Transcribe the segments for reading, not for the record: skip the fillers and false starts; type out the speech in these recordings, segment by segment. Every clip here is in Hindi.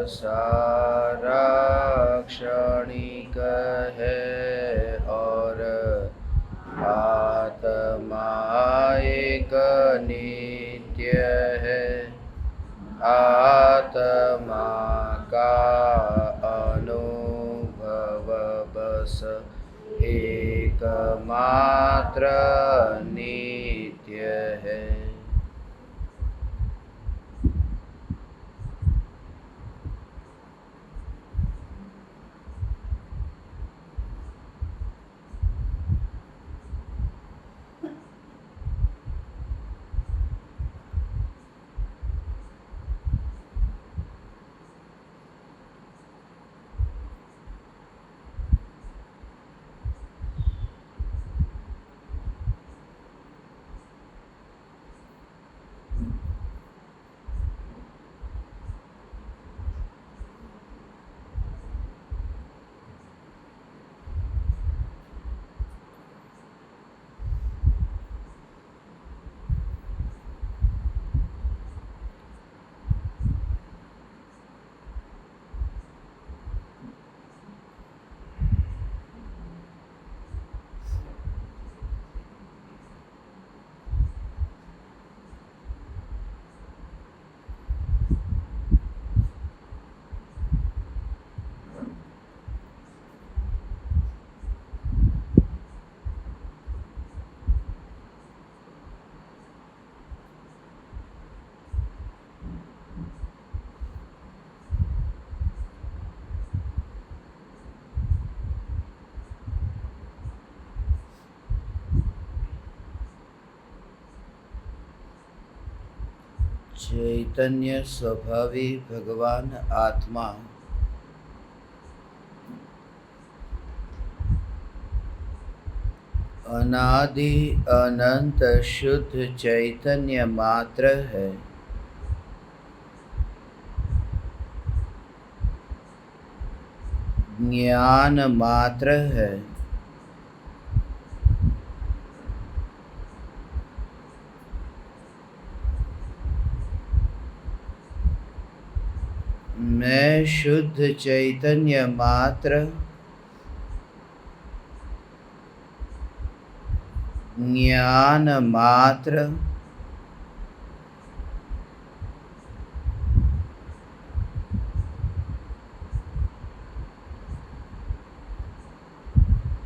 सारा क्षणिक है और आत्मा एक नित्य है। आत्मा का अनुभव बस एकमात्र नित्य है। चैतन्य स्वभावी भगवान आत्मा अनादि अनंत शुद्ध चैतन्य मात्र है। ज्ञान मात्र है। मैं शुद्ध चैतन्य मात्र ज्ञान मात्र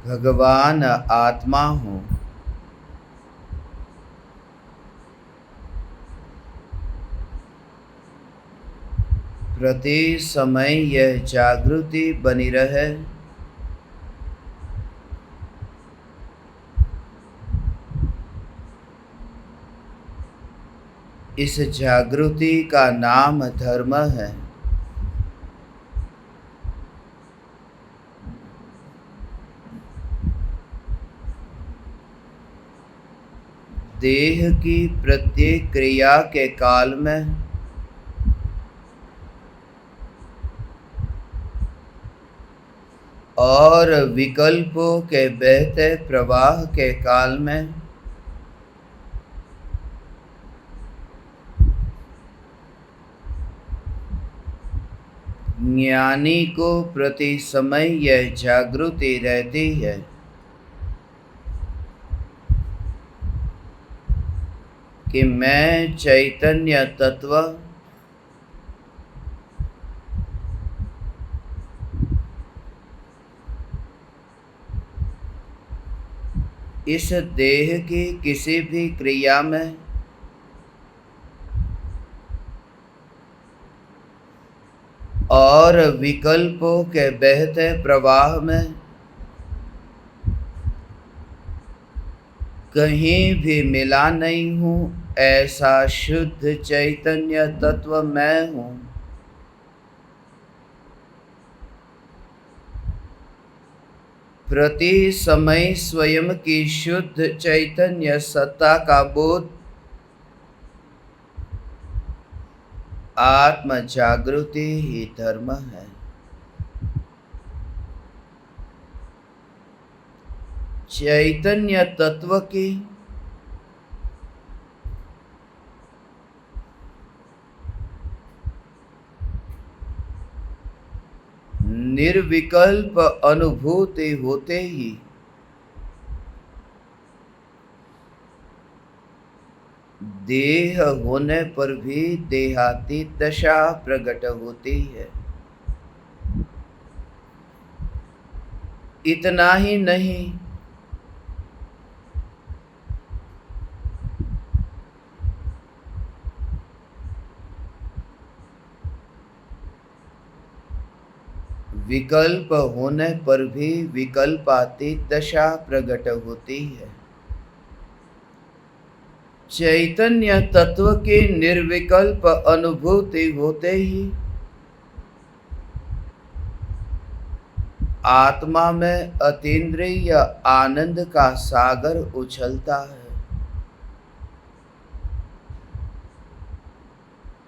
भगवान आत्मा हूँ। प्रति समय यह जागृति बनी रहे। इस जागृति का नाम धर्म है। देह की प्रत्येक क्रिया के काल में और विकल्पों के बहते प्रवाह के काल में ज्ञानी को प्रति समय यह जागृति रहती है कि मैं चैतन्य तत्व इस देह की किसी भी क्रिया में और विकल्पों के बहते प्रवाह में कहीं भी मिला नहीं हूँ। ऐसा शुद्ध चैतन्य तत्व मैं हूँ। प्रति समय स्वयं की शुद्ध चैतन्य सत्ता का बोध आत्म जागृति ही धर्म है। चैतन्य तत्व की निर्विकल्प अनुभूति होते ही देह होने पर भी देहाती दशा प्रकट होती है। इतना ही नहीं, विकल्प होने पर भी विकल्पातीत दशा प्रकट होती है। चैतन्य तत्व की निर्विकल्प अनुभूति होते ही आत्मा में अतीन्द्रिय आनंद का सागर उछलता है।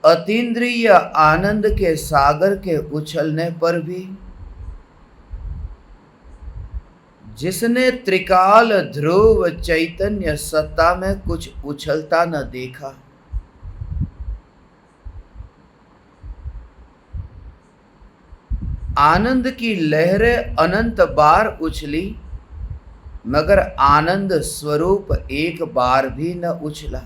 अतीन्द्रिय आनंद के सागर के उछलने पर भी जिसने त्रिकाल ध्रुव चैतन्य सत्ता में कुछ उछलता न देखा, आनंद की लहरें अनंत बार उछली मगर आनंद स्वरूप एक बार भी न उछला।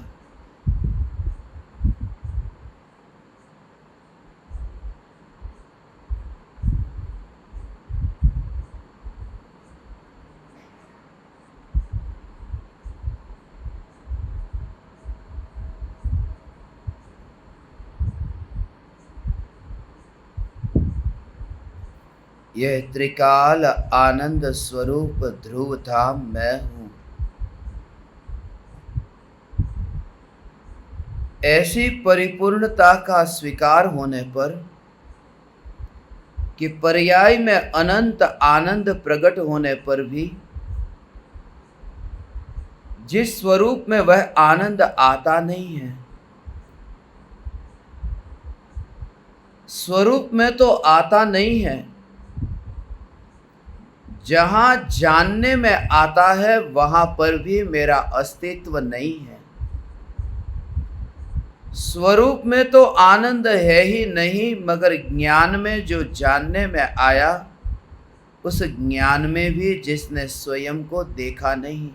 यह त्रिकाल आनंद स्वरूप ध्रुव धाम मैं हूं। ऐसी परिपूर्णता का स्वीकार होने पर कि पर्याय में अनंत आनंद प्रकट होने पर भी जिस स्वरूप में वह आनंद आता नहीं है, स्वरूप में तो आता नहीं है, जहां जानने में आता है वहां पर भी मेरा अस्तित्व नहीं है। स्वरूप में तो आनंद है ही नहीं, मगर ज्ञान में जो जानने में आया उस ज्ञान में भी जिसने स्वयं को देखा नहीं,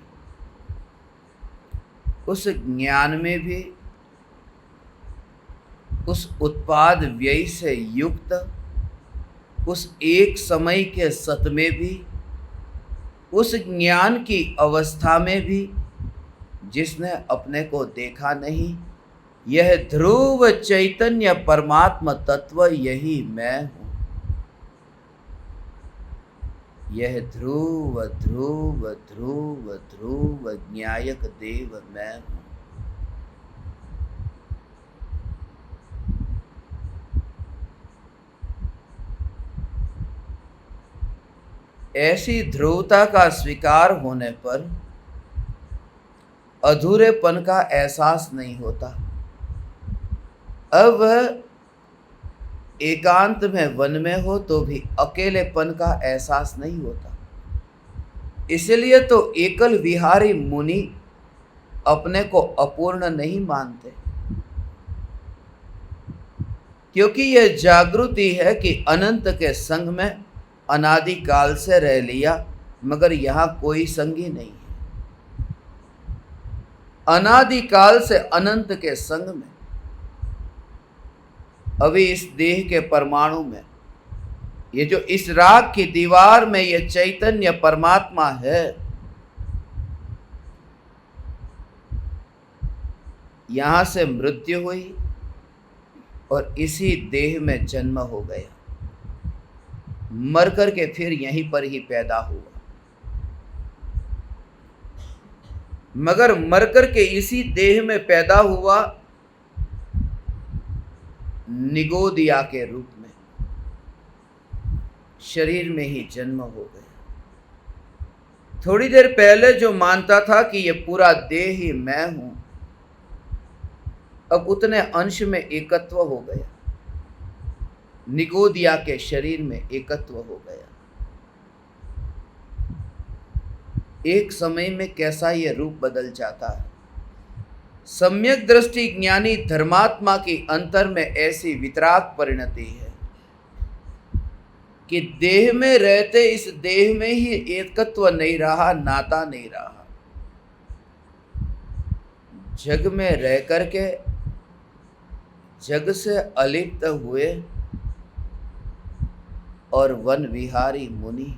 उस ज्ञान में भी उस उत्पाद व्यय से युक्त उस एक समय के सत में भी, उस ज्ञान की अवस्था में भी जिसने अपने को देखा नहीं, यह ध्रुव चैतन्य परमात्मा तत्व यही मैं हूं। यह ध्रुव ध्रुव ध्रुव ध्रुव ज्ञायक देव मैं हूं। ऐसी ध्रुवता का स्वीकार होने पर अधूरेपन का एहसास नहीं होता। अब वह एकांत में वन में हो तो भी अकेलेपन का एहसास नहीं होता। इसलिए तो एकल विहारी मुनि अपने को अपूर्ण नहीं मानते, क्योंकि यह जागृति है कि अनंत के संग में अनादि काल से रह लिया मगर यहां कोई संगी नहीं है। अनादि काल से अनंत के संग में अभी इस देह के परमाणु में, ये जो इस राग की दीवार में ये चैतन्य परमात्मा है, यहां से मृत्यु हुई और इसी देह में जन्म हो गया, मर कर के फिर यहीं पर ही पैदा हुआ। मगर मर कर के इसी देह में पैदा हुआ निगोदिया के रूप में, शरीर में ही जन्म हो गया। थोड़ी देर पहले जो मानता था कि ये पूरा देह ही मैं हूं, अब उतने अंश में एकत्व हो गया, निगोदिया के शरीर में एकत्व हो गया। एक समय में कैसा यह रूप बदल जाता है। सम्यक दृष्टि ज्ञानी धर्मात्मा की अंतर में ऐसी वितराग परिणति है कि देह में रहते इस देह में ही एकत्व नहीं रहा, नाता नहीं रहा। जग में रह करके जग से अलिप्त हुए और वन विहारी मुनि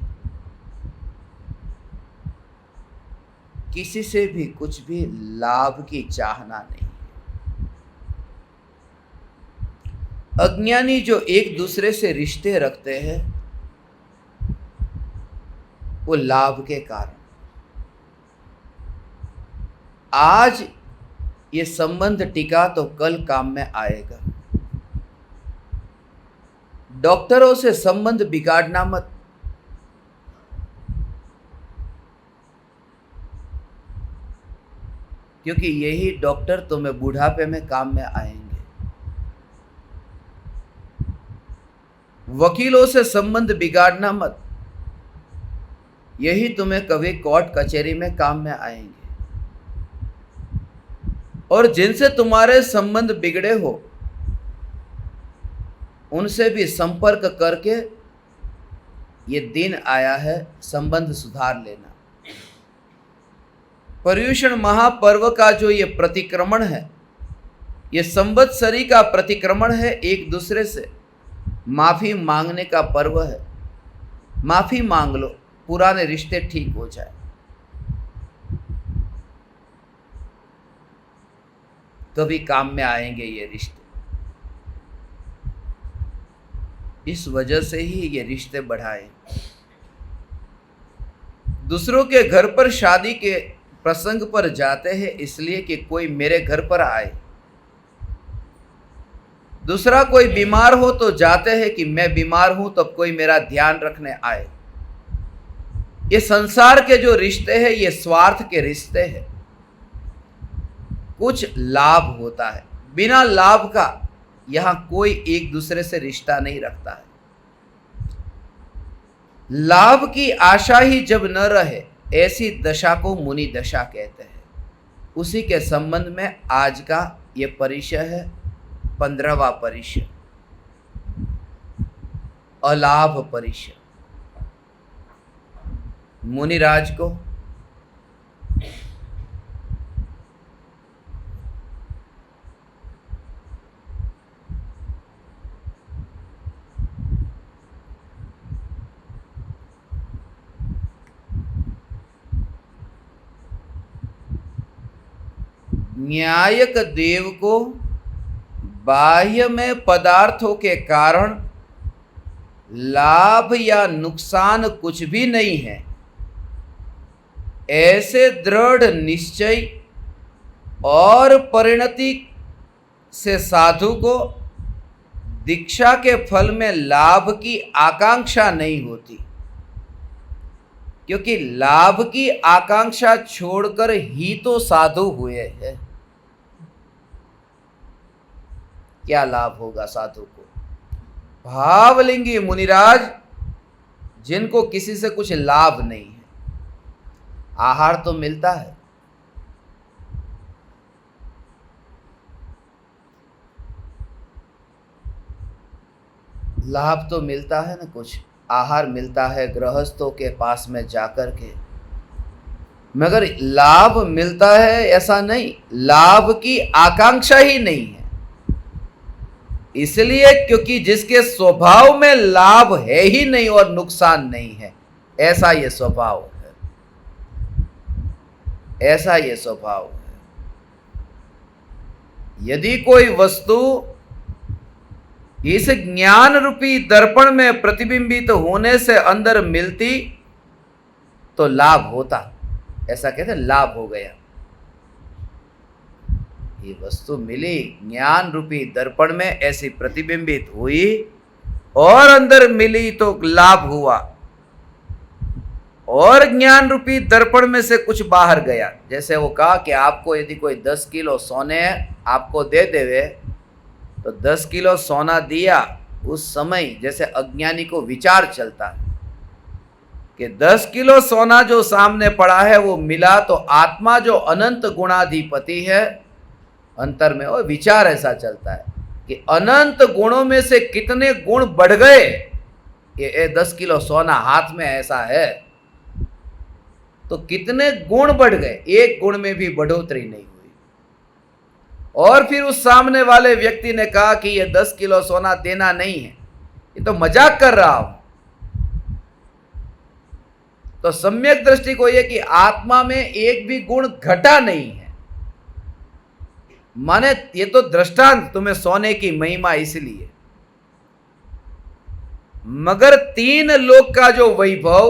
किसी से भी कुछ भी लाभ की चाहना नहीं। अज्ञानी जो एक दूसरे से रिश्ते रखते हैं वो लाभ के कारण। आज ये संबंध टिका तो कल काम में आएगा। डॉक्टरों से संबंध बिगाड़ना मत। क्योंकि यही डॉक्टर तुम्हें बुढ़ापे में काम में आएंगे। वकीलों से संबंध बिगाड़ना मत, यही तुम्हें कभी कोर्ट कचहरी में काम में आएंगे। और जिनसे तुम्हारे संबंध बिगड़े हो उनसे भी संपर्क करके ये दिन आया है संबंध सुधार लेना। पर्युषण महापर्व का जो ये प्रतिक्रमण है, ये संवत्सरी का प्रतिक्रमण है, एक दूसरे से माफी मांगने का पर्व है। माफी मांग लो, पुराने रिश्ते ठीक हो जाए। कभी काम में आएंगे ये रिश्ते। इस वजह से ही ये रिश्ते बढ़ाए। दूसरों के घर पर शादी के प्रसंग पर जाते हैं इसलिए कि कोई मेरे घर पर आए। दूसरा कोई बीमार हो तो जाते हैं कि मैं बीमार हूं तब कोई मेरा ध्यान रखने आए। ये संसार के जो रिश्ते हैं ये स्वार्थ के रिश्ते हैं। कुछ लाभ होता है, बिना लाभ का यहां कोई एक दूसरे से रिश्ता नहीं रखता है। लाभ की आशा ही जब न रहे ऐसी दशा को मुनि दशा कहते हैं। उसी के संबंध में आज का ये परिचय है, 15वां परिचय, अलाभ परिचय। मुनिराज को न्यायक देव को बाह्य में पदार्थों के कारण लाभ या नुकसान कुछ भी नहीं है, ऐसे दृढ़ निश्चय और परिणति से साधु को दीक्षा के फल में लाभ की आकांक्षा नहीं होती। क्योंकि लाभ की आकांक्षा छोड़कर ही तो साधु हुए हैं। क्या लाभ होगा साधु को? भावलिंगी मुनिराज जिनको किसी से कुछ लाभ नहीं है। आहार तो मिलता है, लाभ तो मिलता है ना, कुछ आहार मिलता है गृहस्थों के पास में जाकर के, मगर लाभ मिलता है ऐसा नहीं, लाभ की आकांक्षा ही नहीं है। इसलिए क्योंकि जिसके स्वभाव में लाभ है ही नहीं और नुकसान नहीं है, ऐसा ये स्वभाव है, ऐसा ये स्वभाव है। यदि कोई वस्तु इस ज्ञान रूपी दर्पण में प्रतिबिंबित होने से अंदर मिलती तो लाभ होता, ऐसा कहते लाभ हो गया। ये वस्तु मिली, ज्ञान रूपी दर्पण में ऐसी प्रतिबिंबित हुई और अंदर मिली तो लाभ हुआ, और ज्ञान रूपी दर्पण में से कुछ बाहर गया। जैसे वो कहा कि आपको यदि कोई 10 किलो सोने आपको दे देवे तो 10 किलो सोना दिया, उस समय जैसे अज्ञानी को विचार चलता है कि 10 किलो सोना जो सामने पड़ा है वो मिला, तो आत्मा जो अनंत गुणाधिपति है अंतर में वो विचार ऐसा चलता है कि अनंत गुणों में से कितने गुण बढ़ गए ये 10 किलो सोना हाथ में ऐसा है, तो कितने गुण बढ़ गए, एक गुण में भी बढ़ोतरी नहीं हुई। और फिर उस सामने वाले व्यक्ति ने कहा कि ये 10 किलो सोना देना नहीं है, ये तो मजाक कर रहा हूं। तो सम्यक दृष्टि को यह कि आत्मा में एक भी गुण घटा नहीं है। माने ये तो दृष्टांत तुम्हें सोने की महिमा इसलिए, मगर 3 लोक का जो वैभव,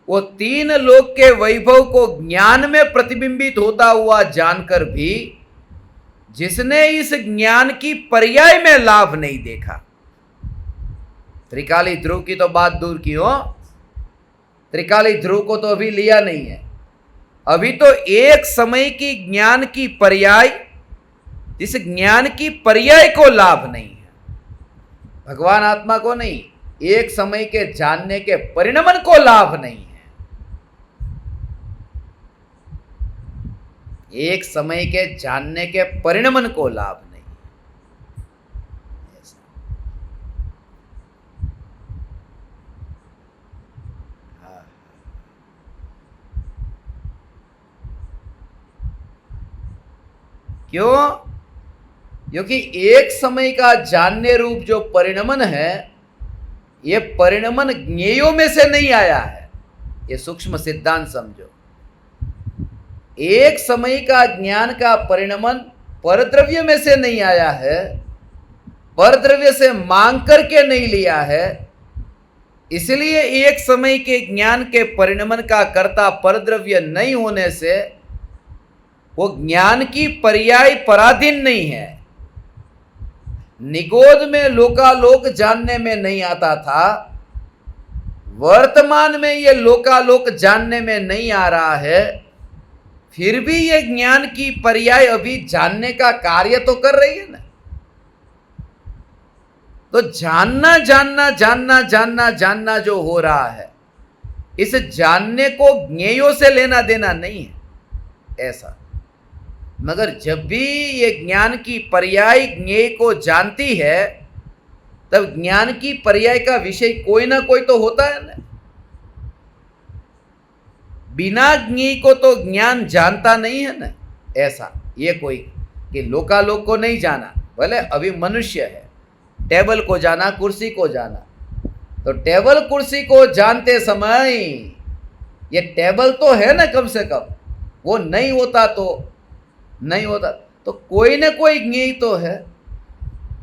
वो 3 लोक के वैभव को ज्ञान में प्रतिबिंबित होता हुआ जानकर भी जिसने इस ज्ञान की पर्याय में लाभ नहीं देखा, त्रिकाली ध्रुव की तो बात दूर की हो, त्रिकाली ध्रुव को तो अभी लिया नहीं है। अभी तो एक समय की ज्ञान की पर्याय, जिस ज्ञान की पर्याय को लाभ नहीं है, भगवान आत्मा को नहीं, एक समय के जानने के परिणमन को लाभ नहीं है। एक समय के जानने के परिणमन को लाभ नहीं है। क्यों? क्योंकि एक समय का जानने रूप जो परिणमन है, ये परिणमन ज्ञेयों में से नहीं आया है। ये सूक्ष्म सिद्धांत समझो। एक समय का ज्ञान का परिणमन परद्रव्य में से नहीं आया है, परद्रव्य से मांग करके नहीं लिया है। इसलिए एक समय के ज्ञान के परिणमन का कर्ता परद्रव्य नहीं होने से वो ज्ञान की पर्याय पराधीन नहीं है। निगोद में लोकालोक जानने में नहीं आता था, वर्तमान में ये लोकालोक जानने में नहीं आ रहा है, फिर भी ये ज्ञान की पर्याय अभी जानने का कार्य तो कर रही है ना। तो जानना जानना जानना जानना जानना जो हो रहा है, इस जानने को ज्ञेयों से लेना देना नहीं है ऐसा। मगर जब भी ये ज्ञान की पर्याय ज्ञेय को जानती है, तब ज्ञान की पर्याय का विषय कोई ना कोई तो होता है ना। बिना ज्ञेय को तो ज्ञान जानता नहीं है ना ऐसा। ये कोई कि लोकालोक को नहीं जाना, भले अभी मनुष्य है, टेबल को जाना, कुर्सी को जाना, तो टेबल कुर्सी को जानते समय ये टेबल तो है ना, कम से कम वो नहीं होता तो कोई ना कोई ज्ञेय तो है।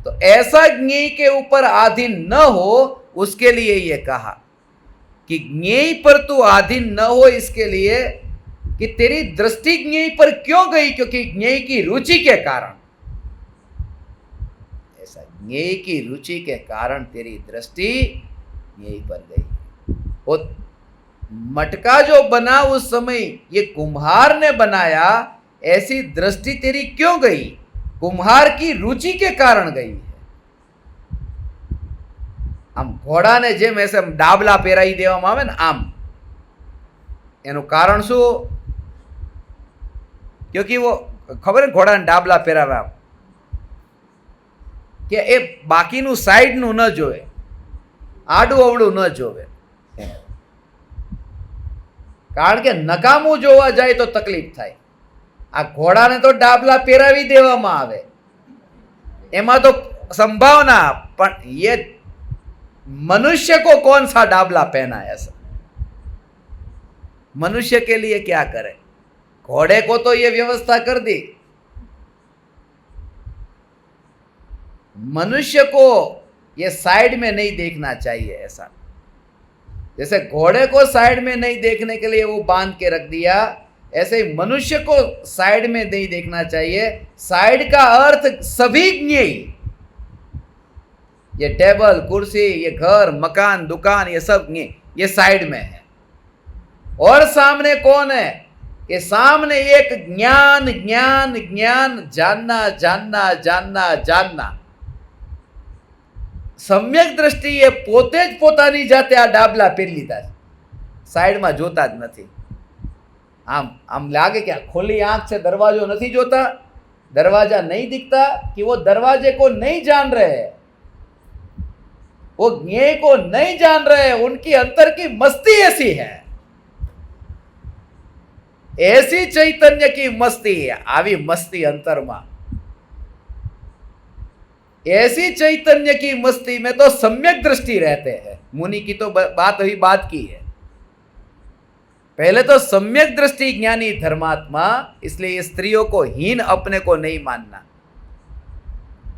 तो ऐसा ज्ञेय के ऊपर अधीन न हो, उसके लिए ये कहा कि ज्ञेय पर तू अधीन न हो, इसके लिए कि तेरी दृष्टि ज्ञेय पर क्यों गई, क्योंकि ज्ञेय की रुचि के कारण, ऐसा ज्ञेय की रुचि के कारण तेरी दृष्टि ज्ञेय पर गई। वो मटका जो बना उस समय ये कुम्हार ने बनाया, ऐसी दृष्टि तेरी क्यों गई? कुम्हार की रुचि के कारण गई है। આમ ઘોડાને જેમ એસે ડાબલા પહેરાવી દેવામાં આવે ને આમ, એનું કારણ શું? क्योंकि वो खबर है घोड़ाने डाबला પહેરાવે આમ કે એ બાકીનું સાઈડનું ન જોવે, આડું અવળું ન જોવે, કારણ કે નકામું જોવા જાય તો તકલીફ થાય। આ ઘોડાને તો ડાબલા પહેરાવી દેવામાં આવે, એમાં તો संभावना, पर ये मनुष्य को कौन सा डाबला पहना है ऐसा? मनुष्य के लिए क्या करे? घोड़े को तो ये व्यवस्था कर दी, मनुष्य को ये साइड में नहीं देखना चाहिए ऐसा। जैसे घोड़े को साइड में नहीं देखने के लिए वो बांध के रख दिया, ऐसे ही मनुष्य को साइड में नहीं देखना चाहिए। साइड का अर्थ सभी ज्ञेय, ये टेबल कुर्सी, ये घर मकान दुकान, ये सब ये साइड में है। और सामने कौन है? कि सामने एक ज्ञान ज्ञान ज्ञान, जानना जानना जानना जानना। सम्यक दृष्टि ये पोते ज पोतानी जाते आ डाबला પહેરી લીધા છે, સાઈડમાં જોતા જ નથી। આમ लागे कि खोली आंख से दरवाजो नहीं जोता, दरवाजा नहीं दिखता, कि वो दरवाजे को नहीं जान रहे हैं। वो ज्ञेय को नहीं जान रहे, उनकी अंतर की मस्ती ऐसी है, ऐसी चैतन्य की मस्ती, आवी मस्ती अंतर में, ऐसी चैतन्य की मस्ती में तो सम्यक दृष्टि रहते हैं। मुनि की तो बात हुई बात की है, पहले तो सम्यक दृष्टि ज्ञानी धर्मात्मा, इसलिए स्त्रियों को हीन अपने को नहीं मानना।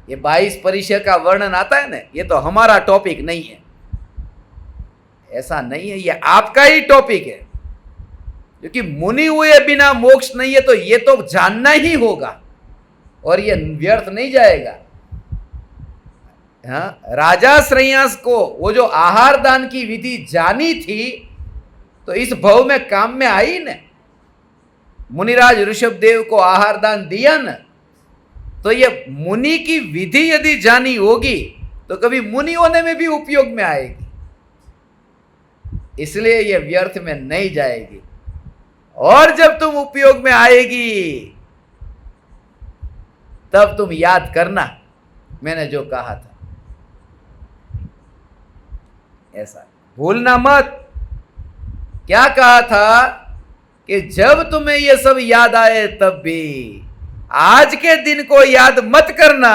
ये 22 परिचय का वर्णन आता है ना, ये तो हमारा टॉपिक नहीं है, ऐसा नहीं है, ये आपका ही टॉपिक है, क्योंकि मुनि हुए बिना मोक्ष नहीं है, तो ये तो जानना ही होगा और ये व्यर्थ नहीं जाएगा। हाँ, राजा श्रेयांस को वो जो आहार दान की विधि जानी थी, तो इस भव में काम में आई न। मुनिराज ऋषभदेव को आहार दान दिया न, तो ये मुनि की विधि यदि जानी होगी तो कभी मुनि होने में भी उपयोग में आएगी, इसलिए ये व्यर्थ में नहीं जाएगी। और जब तुम उपयोग में आएगी तब तुम याद करना मैंने जो कहा था, ऐसा भूलना मत। क्या कहा था कि जब तुम्हें ये सब याद आए तब भी आज के दिन को याद मत करना,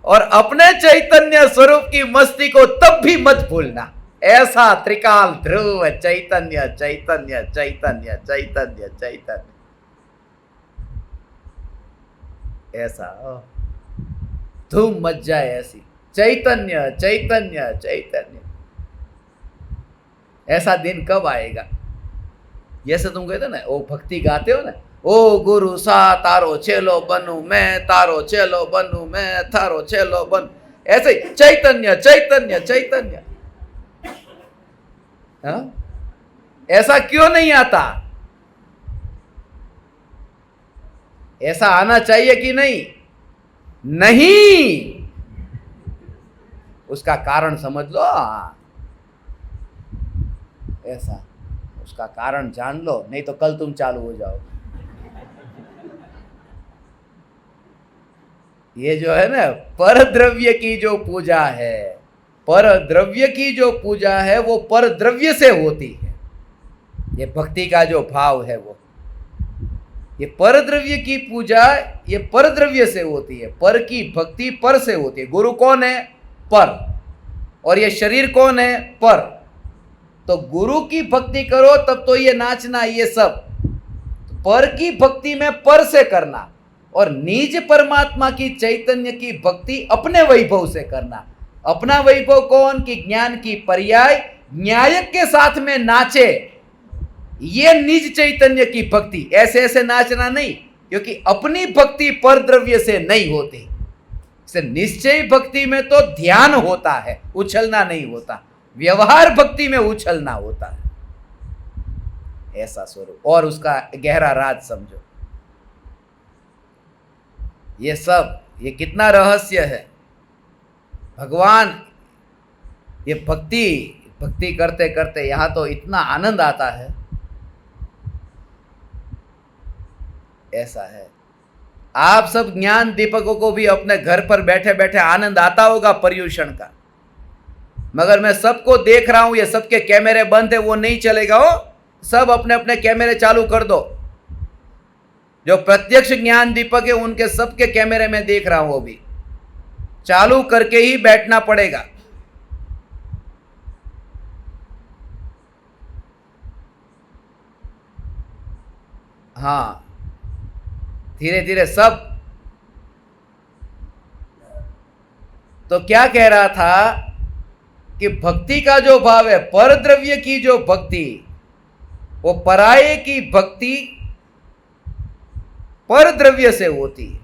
और अपने चैतन्य स्वरूप की मस्ती को तब भी मत भूलना। ऐसा त्रिकाल ध्रुव चैतन्य चैतन्य चैतन्य चैतन्य चैतन्य, ऐसा धूम मच जाए ऐसी चैतन्य चैतन्य चैतन्य। ऐसा दिन कब आएगा? जैसे तुम कहते ना, वो भक्ति गाते हो ना, ओ गुरु सा तारो चेलो बनू मैं, तारो चेलो बनू मैं, तारो चेलो बनू, ऐसे चैतन्य चैतन्य चैतन्य। हाँ, ऐसा क्यों नहीं आता? ऐसा आना चाहिए कि नहीं? नहीं, उसका कारण समझ लो। ऐसा उसका कारण जान लो, नहीं तो कल तुम चालू हो जाओ। ये जो है ना, पर द्रव्य की जो पूजा है, पर द्रव्य की जो पूजा है वो पर द्रव्य से होती है। ये भक्ति का जो भाव है वो, ये पर द्रव्य की पूजा ये पर द्रव्य से होती है। पर की भक्ति पर से होती है। गुरु कौन है? पर। और ये शरीर कौन है? पर। तो गुरु की भक्ति करो तब तो ये नाचना, ये सब पर की भक्ति में पर से करना, और निज परमात्मा की चैतन्य की भक्ति अपने वैभव से करना। अपना वैभव कौन? कि ज्ञान की पर्याय न्यायक के साथ में नाचे, ये निज चैतन्य की भक्ति। ऐसे ऐसे नाचना नहीं, क्योंकि अपनी भक्ति पर द्रव्य से नहीं होती। इसे निश्चय भक्ति में तो ध्यान होता है, उछलना नहीं होता। व्यवहार भक्ति में उछलना होता है। ऐसा स्वरूप और उसका गहरा राज समझो। ये सब, ये कितना रहस्य है। भगवान ये भक्ति करते करते यहां तो इतना आनंद आता है। ऐसा है। आप सब ज्ञान दीपकों को भी अपने घर पर बैठे बैठे आनंद आता होगा पर्यूषण का, मगर मैं सबको देख रहा हूं, ये सबके कैमरे बंद है, वो नहीं चलेगा। हो सब अपने अपने कैमरे चालू कर दो। जो प्रत्यक्ष ज्ञान दीपक है उनके सबके कैमरे में देख रहा हूं, वो भी चालू करके ही बैठना पड़ेगा। हाँ, धीरे धीरे सब। तो क्या कह रहा था कि भक्ति का जो भाव है, पर द्रव्य की जो भक्ति, वो पराये की भक्ति पर द्रव्य से होती है।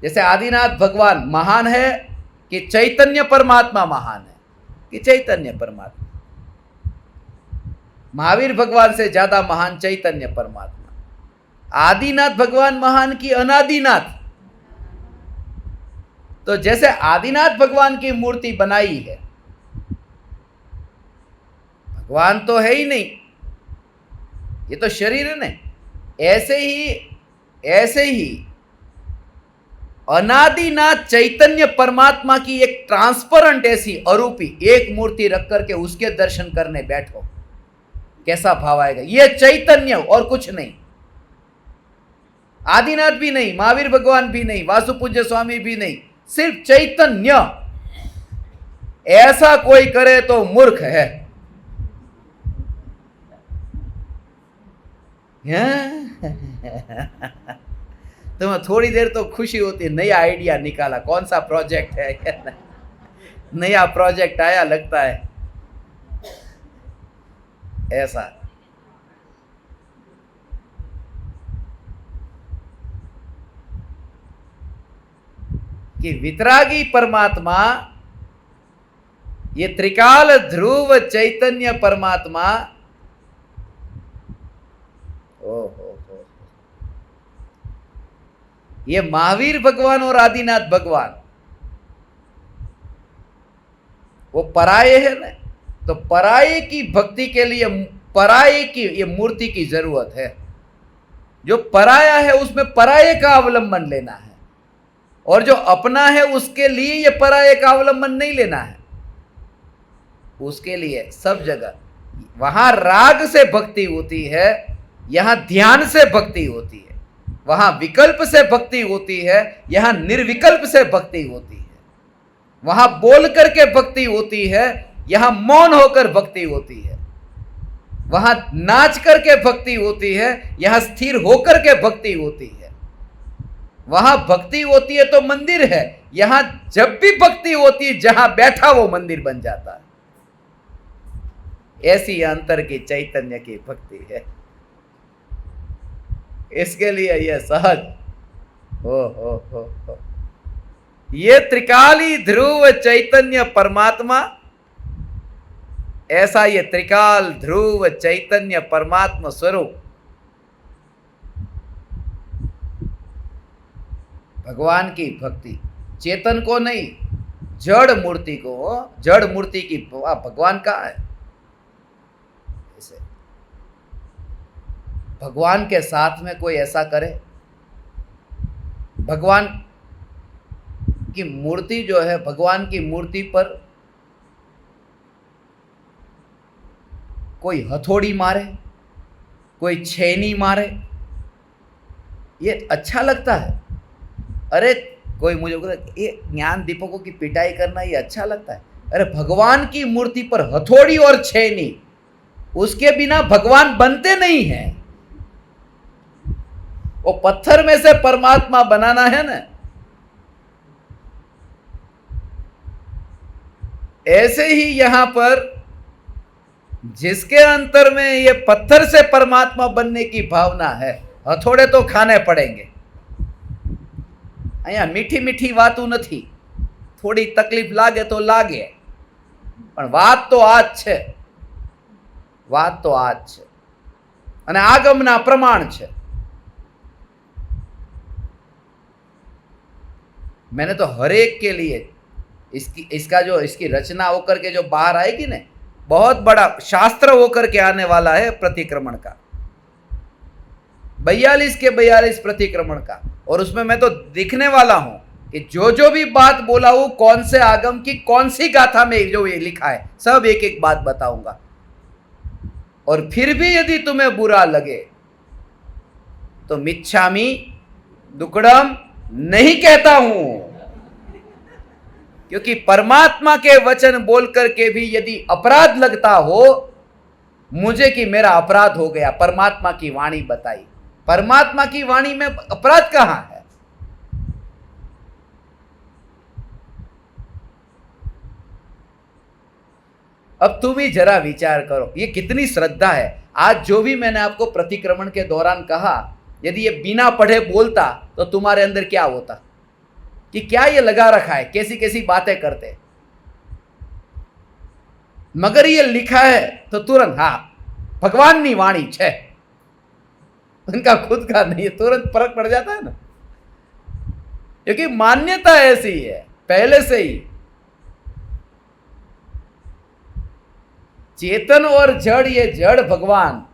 जैसे आदिनाथ भगवान महान है कि चैतन्य परमात्मा महान है? कि चैतन्य परमात्मा। महावीर भगवान से ज्यादा महान चैतन्य परमात्मा। आदिनाथ भगवान महान की अनादिनाथ। तो जैसे आदिनाथ भगवान की मूर्ति बनाई है, भगवान तो है ही नहीं, ये तो शरीर है ना। ऐसे ही अनादिनाथ चैतन्य परमात्मा की एक ट्रांसपेरेंट ऐसी अरूपी एक मूर्ति रख करके उसके दर्शन करने बैठो, कैसा भाव आएगा। ये चैतन्य और कुछ नहीं, आदिनाथ भी नहीं, महावीर भगवान भी नहीं, वासुपूज्य स्वामी भी नहीं, सिर्फ चैतन्य। ऐसा कोई करे तो मूर्ख है। तुम्हें थोड़ी देर तो खुशी होती है, नया आइडिया निकाला, कौन सा प्रोजेक्ट है, नया प्रोजेक्ट आया लगता है ऐसा। कि वितरागी परमात्मा, ये त्रिकाल ध्रुव चैतन्य परमात्मा, ओहो, ये महावीर भगवान और आदिनाथ भगवान वो पराये है ना, तो पराये की भक्ति के लिए पराये की ये मूर्ति की जरूरत है। जो पराया है उसमें पराये का अवलंबन लेना है, और जो अपना है उसके लिए ये पराये का अवलंबन नहीं लेना है। उसके लिए सब जगह वहां राग से भक्ति होती है, यहां ध्यान से भक्ति होती है, वहां विकल्प से भक्ति होती है, यहां निर्विकल्प से भक्ति होती है, वहां बोल करके भक्ति होती है, यहां मौन होकर भक्ति होती है, वहां नाच करके भक्ति होती है, यहां स्थिर होकर के भक्ति होती है। वहां भक्ति होती है तो मंदिर है, यहां जब भी भक्ति होती है जहां बैठा वो मंदिर बन जाता है। ऐसी अंतर की चैतन्य की भक्ति है। इसके लिए यह सहज हो। ये त्रिकाली ध्रुव चैतन्य परमात्मा, ऐसा ये त्रिकाल ध्रुव चैतन्य परमात्मा स्वरूप भगवान की भक्ति, चेतन को नहीं, जड़ मूर्ति को, जड़ मूर्ति की भगवान कहाँ है। ऐसे भगवान के साथ में कोई ऐसा करे, भगवान की मूर्ति जो है, भगवान की मूर्ति पर कोई हथौड़ी मारे, कोई छेनी मारे, ये अच्छा लगता है। अरे कोई मुझे बोलता ये ज्ञान दीपकों की पिटाई करना ये अच्छा लगता है। अरे भगवान की मूर्ति पर हथौड़ी और छेनी, उसके बिना भगवान बनते नहीं हैं। वो पत्थर में से परमात्मा बनाना है ना, ऐसे ही यहां पर जिसके अंतर में ये पत्थर से परमात्मा बनने की भावना है, हथौड़े तो खाने पड़ेंगे। અહીંયા મીઠી મીઠી વાતું નથી, થોડી તકલીફ લાગે તો લાગે, પણ વાત તો આ જ છે, વાત તો આ જ છે, અને આગમના પ્રમાણ છે। मैंने तो हर एक के लिए इसकी रचना होकर के जो बाहर आएगी ना, बहुत बड़ा शास्त्र होकर के आने वाला है प्रतिक्रमण का, 42 के 42 प्रतिक्रमण का। और उसमें मैं तो दिखने वाला हूं कि जो भी बात बोला हूं, कौन से आगम की कौन सी गाथा में जो ये लिखा है, सब एक एक बात बताऊंगा। और फिर भी यदि तुम्हें बुरा लगे तो मिच्छामि दुक्कडम नहीं कहता हूं, क्योंकि परमात्मा के वचन बोल करके भी यदि अपराध लगता हो मुझे कि मेरा अपराध हो गया, परमात्मा की वाणी बताई, परमात्मा की वाणी में अपराध कहां है। अब तुम ही जरा विचार करो, ये कितनी श्रद्धा है। आज जो भी मैंने आपको प्रतिक्रमण के दौरान कहा, यदि ये बिना पढ़े बोलता तो तुम्हारे अंदर क्या होता, कि क्या ये लगा रखा है, कैसी कैसी बातें करते। मगर ये लिखा है तो तुरंत हाँ भगवान नी वाणी छे, उनका खुद का नहीं है, तुरंत फर्क पड़ जाता है ना, क्योंकि मान्यता ऐसी है पहले से ही। चेतन और जड़, ये जड़ भगवान,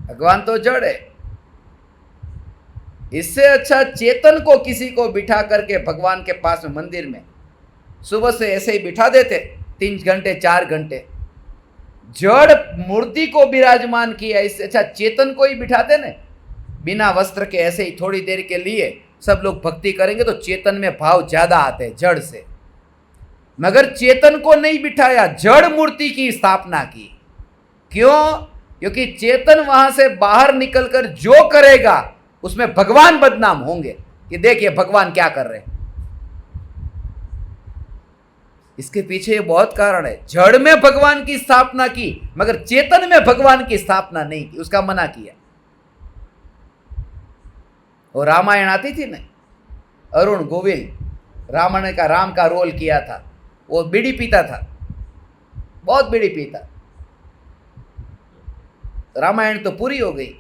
भगवान तो जड़ है, इससे अच्छा चेतन को किसी को बिठा करके भगवान के पास में मंदिर में सुबह से ऐसे ही बिठा देते 3 घंटे 4 घंटे, जड़ मूर्ति को विराजमान किया, इससे अच्छा चेतन को ही बिठाते ना, बिना वस्त्र के ऐसे ही थोड़ी देर के लिए सब लोग भक्ति करेंगे तो चेतन में भाव ज्यादा आते हैं जड़ से। मगर चेतन को नहीं बिठाया, जड़ मूर्ति की स्थापना की। क्यों? क्योंकि चेतन वहां से बाहर निकलकर जो करेगा उसमें भगवान बदनाम होंगे कि देखिए भगवान क्या कर रहे हैं। इसके पीछे बहुत कारण है। जड़ में भगवान की स्थापना की मगर चेतन में भगवान की स्थापना नहीं की, उसका मना किया। और रामायण आती थी ना, अरुण गोविल राम का रोल किया था, वो बीड़ी पीता था, बहुत बीड़ी पीता। रामायण तो पूरी हो गई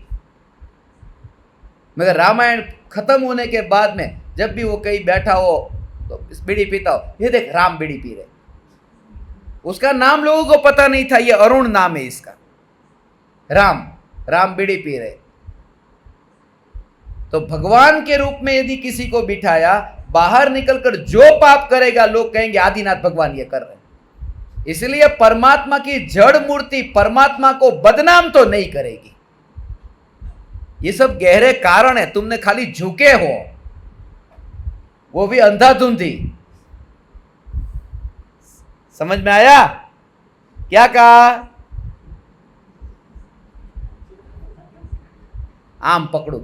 मगर रामायण खत्म होने के बाद में जब भी वो कहीं बैठा हो तो बीड़ी पीता हो, ये देख राम बीड़ी पी रहे। उसका नाम लोगों को पता नहीं था, ये अरुण नाम है इसका। राम बीड़ी पी रहे। तो भगवान के रूप में यदि किसी को बिठाया, बाहर निकलकर जो पाप करेगा लोग कहेंगे आदिनाथ भगवान ये कर रहे हैं। इसलिए परमात्मा की जड़ मूर्ति परमात्मा को बदनाम तो नहीं करेगी। ये सब गहरे कारण है, तुमने खाली झुके हो, वो भी अंधाधुंधी। समझ में आया क्या कहा? आम पकड़ो।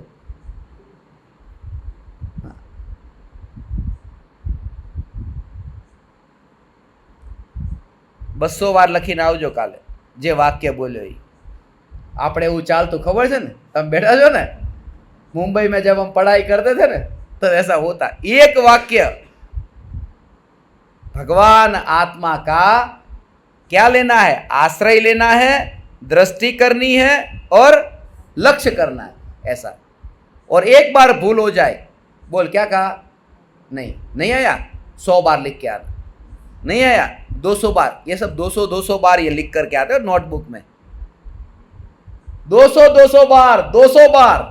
बस्सो वार लखीने आवजो काले जे वाक्य बोल्यो ई। આપણે એવું ચાલતું ખબર છે ને, તમે બેઠા છો ને, मुंबई में जब हम पढ़ाई करते थे ना तो ऐसा होता। एक वाक्य, भगवान आत्मा का क्या लेना है? आश्रय लेना है, दृष्टि करनी है और लक्ष्य करना है, ऐसा। और एक बार भूल हो जाए, बोल क्या कहा? नहीं आया, 100 बार लिख के आना। नहीं आया 200 बार, ये सब 200 बार ये लिख करके आते हैं नोटबुक में। 200 बार।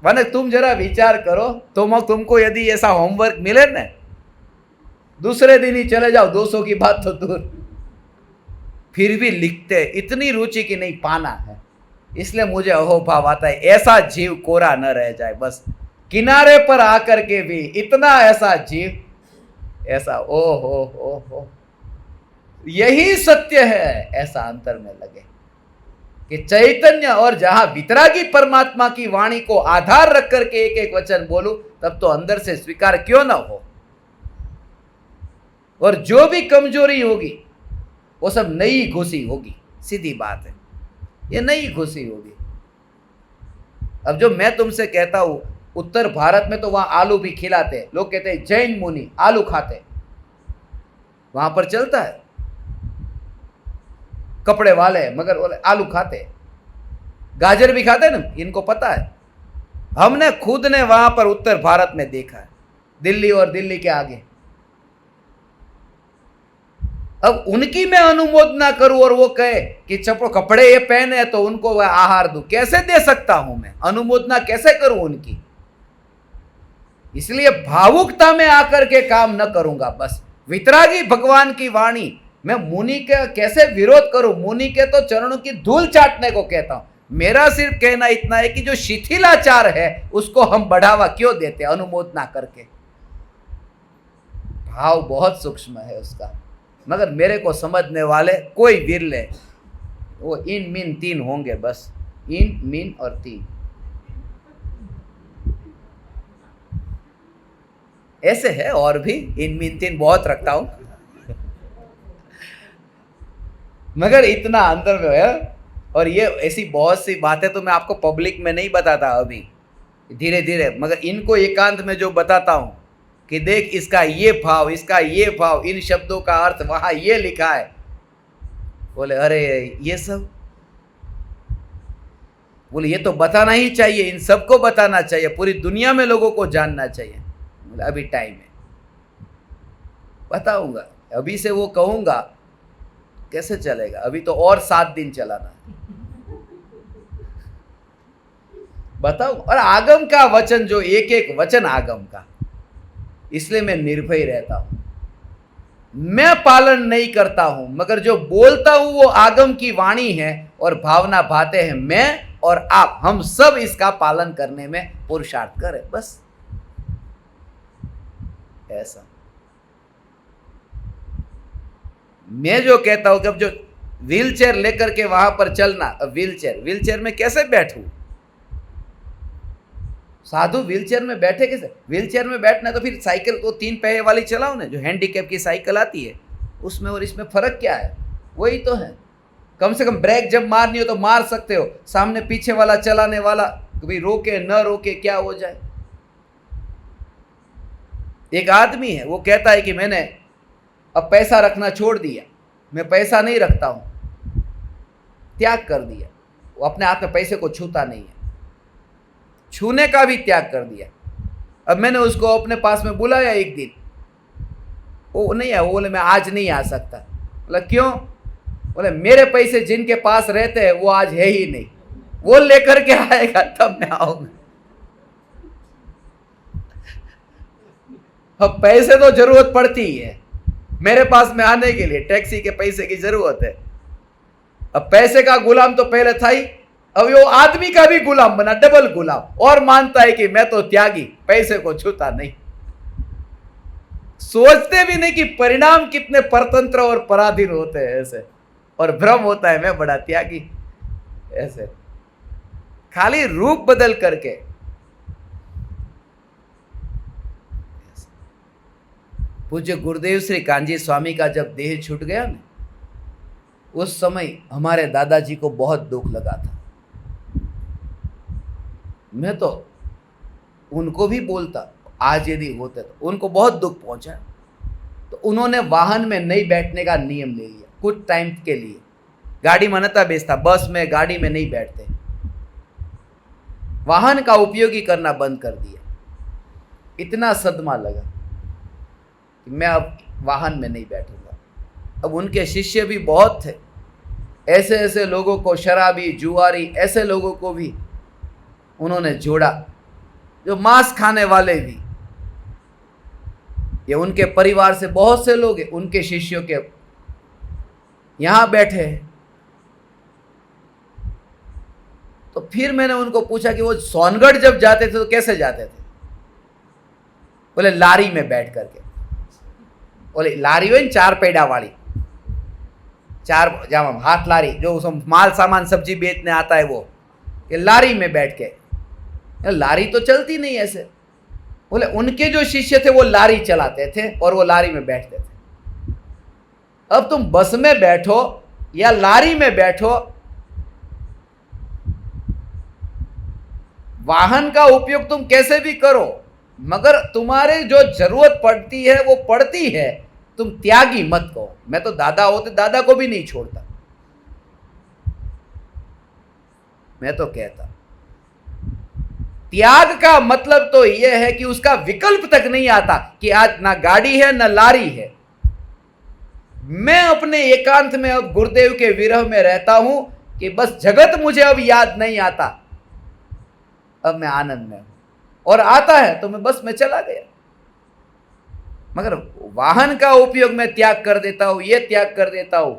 माने तुम जरा विचार करो, तुमको यदि ऐसा होमवर्क मिले ना, दूसरे दिन ही चले जाओ, 200 की बात तो दूर, फिर भी लिखते, इतनी रुचि की नहीं पाना है। इसलिए मुझे अहोभाव आता है, ऐसा जीव कोरा न रह जाए। बस किनारे पर आकर के भी इतना ऐसा जीव, ऐसा ओ हो, यही सत्य है, ऐसा अंतर में लगे कि चैतन्य और जहां वितरागी परमात्मा की वाणी को आधार रख करके एक एक वचन बोलूं, तब तो अंदर से स्वीकार क्यों ना हो। और जो भी कमजोरी होगी वो सब नई घुसी होगी, सीधी बात है, ये नई घुसी होगी। अब जो मैं तुमसे कहता हूं, उत्तर भारत में तो वहां आलू भी खिलाते हैं, लोग कहते हैं जैन मुनि आलू खाते, वहां पर चलता है, कपड़े वाले मगर बोले आलू खाते, गाजर भी खाते ना, इनको पता है। हमने खुद ने वहां पर उत्तर भारत में देखा है, दिल्ली और दिल्ली के आगे। अब उनकी मैं अनुमोदना करूं और वो कहे कि चपो कपड़े ये पहने तो उनको वह आहार दूं, कैसे दे सकता हूं मैं? अनुमोदना कैसे करूं उनकी? इसलिए भावुकता में आकर के काम न करूंगा। बस वितरागी भगवान की वाणी, मैं मुनि के कैसे विरोध करूं? मुनि के तो चरणों की धूल चाटने को कहता हूं। मेरा सिर्फ कहना इतना है कि जो शिथिलाचार है उसको हम बढ़ावा क्यों देते अनुमोदना करके? भाव बहुत सूक्ष्म है उसका, मगर मेरे को समझने वाले कोई विरले, वो इन मीन 3 होंगे, बस इन मीन और 3 ऐसे है। और भी इन मीन 3 बहुत रखता हूं मगर इतना अंदर में है। और ये ऐसी बहुत सी बातें तो मैं आपको पब्लिक में नहीं बताता अभी, धीरे धीरे, मगर इनको एकांत में जो बताता हूं कि देख इसका ये भाव, इसका ये भाव, इन शब्दों का अर्थ वहां ये लिखा है। बोले अरे ये सब, बोले ये तो बताना ही चाहिए, इन सबको बताना चाहिए, पूरी दुनिया में लोगों को जानना चाहिए। बोले अभी टाइम है, बताऊंगा, अभी से वो कहूंगा कैसे चलेगा? अभी तो और 7 दिन चलाना है। बताओ, और आगम का वचन जो एक एक वचन आगम का, इसलिए मैं निर्भय रहता हूं। मैं पालन नहीं करता हूं, मगर जो बोलता हूं वो आगम की वाणी है और भावना बातें हैं। मैं और आप, हम सब इसका पालन करने में पुरुषार्थ करें, बस ऐसा। मैं जो कहता हूं कि अब जो व्हील चेयर लेकर के वहां पर चलना, अब व्हील चेयर में कैसे बैठूं? साधु व्हील चेयर में बैठे कैसे? व्हील चेयर में बैठना तो फिर साइकिल को 3 पहिए वाली चलाओ ना, जो हैंडीकैप की साइकिल आती है, उसमें और इसमें फर्क क्या है? वही तो है। कम से कम ब्रेक जब मारनी हो तो मार सकते हो, सामने पीछे वाला चलाने वाला कभी रोके न रोके क्या हो जाए। एक आदमी है, वो कहता है कि मैंने अब पैसा रखना छोड़ दिया, मैं पैसा नहीं रखता हूं, त्याग कर दिया। वो अपने हाथ में पैसे को छूता नहीं है, छूने का भी त्याग कर दिया। अब मैंने उसको अपने पास में बुलाया एक दिन, वो नहीं आया। वो बोले मैं आज नहीं आ सकता। बोला क्यों? बोले मेरे पैसे जिनके पास रहते हैं वो आज है ही नहीं, वो लेकर के आएगा तब मैं आऊंगा। अब पैसे तो जरूरत पड़ती ही है मेरे पास में आने के लिए, टैक्सी के पैसे की जरूरत है। अब पैसे का गुलाम तो पहले था ही, अब वो आदमी का भी गुलाम बना, डबल गुलाम, और मानता है कि मैं तो त्यागी, पैसे को छूता नहीं। सोचते भी नहीं कि परिणाम कितने परतंत्र और पराधीन होते हैं ऐसे, और भ्रम होता है मैं बड़ा त्यागी ऐसे, खाली रूप बदल करके। पूज्य गुरुदेव श्री कांजी स्वामी का जब देह छूट गया ना, उस समय हमारे दादाजी को बहुत दुख लगा था। मैं तो उनको भी बोलता, आज यदि होते तो उनको बहुत दुख पहुंचा। तो उन्होंने वाहन में नहीं बैठने का नियम ले लिया कुछ टाइम के लिए। गाड़ी मनता बेचता, बस में गाड़ी में नहीं बैठते, वाहन का उपयोग ही करना बंद कर दिया। इतना सदमा लगा कि मैं अब वाहन में नहीं बैठूंगा। अब उनके शिष्य भी बहुत थे, ऐसे ऐसे लोगों को, शराबी जुआरी ऐसे लोगों को भी उन्होंने जोड़ा, जो मांस खाने वाले भी। ये उनके परिवार से बहुत से लोग हैं, उनके शिष्यों के यहां बैठे हैं। तो फिर मैंने उनको पूछा कि वो सोनगढ़ जब जाते थे तो कैसे जाते थे? बोले लारी में बैठ करके। बोले लारी हो 4 पैडा वाली, 4 जहाँ हाथ लारी, जो उसमें माल सामान सब्जी बेचने आता है वो, कि लारी में बैठ के। लारी तो चलती नहीं ऐसे। बोले उनके जो शिष्य थे वो लारी चलाते थे और वो लारी में बैठते थे। अब तुम बस में बैठो या लारी में बैठो, वाहन का उपयोग तुम कैसे भी करो, मगर तुम्हारे जो जरूरत पड़ती है वो पड़ती है। तुम त्यागी मत कहो। मैं तो दादा होते दादा को भी नहीं छोड़ता। मैं तो कहता त्याग का मतलब तो यह है कि उसका विकल्प तक नहीं आता कि आज ना गाड़ी है ना लारी है। मैं अपने एकांत में अब गुरुदेव के विरह में रहता हूं कि बस जगत मुझे अब याद नहीं आता, अब मैं आनंद में हूं, और आता है तो मैं बस में चला गया। मगर वाहन का उपयोग मैं त्याग कर देता हूं, ये त्याग कर देता हूं।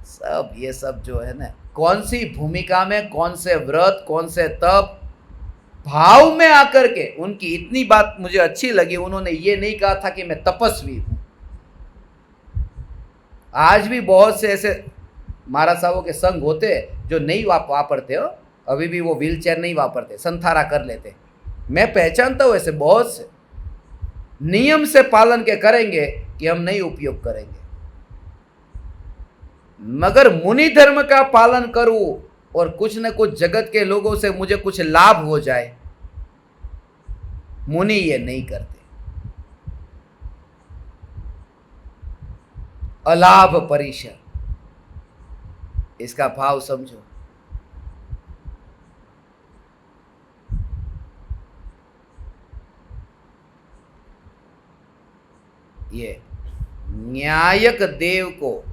सब ये सब जो है ना, कौन सी भूमिका में, कौन से व्रत, कौन से तप, भाव में आकर के। उनकी इतनी बात मुझे अच्छी लगी, उन्होंने ये नहीं कहा था कि मैं तपस्वी हूं। आज भी बहुत से ऐसे महाराज साहबों के संग होते जो नहीं वापरते हो, अभी भी वो व्हील चेयर नहीं वापरते, संथारा कर लेते। मैं पहचानता हूं ऐसे बहुत से, नियम से पालन के करेंगे कि हम नहीं उपयोग करेंगे। मगर मुनि धर्म का पालन करूं और कुछ न कुछ जगत के लोगों से मुझे कुछ लाभ हो जाए, मुनि ये नहीं करते। अलाभ परिषद, इसका भाव समझो। ये न्यायक देव को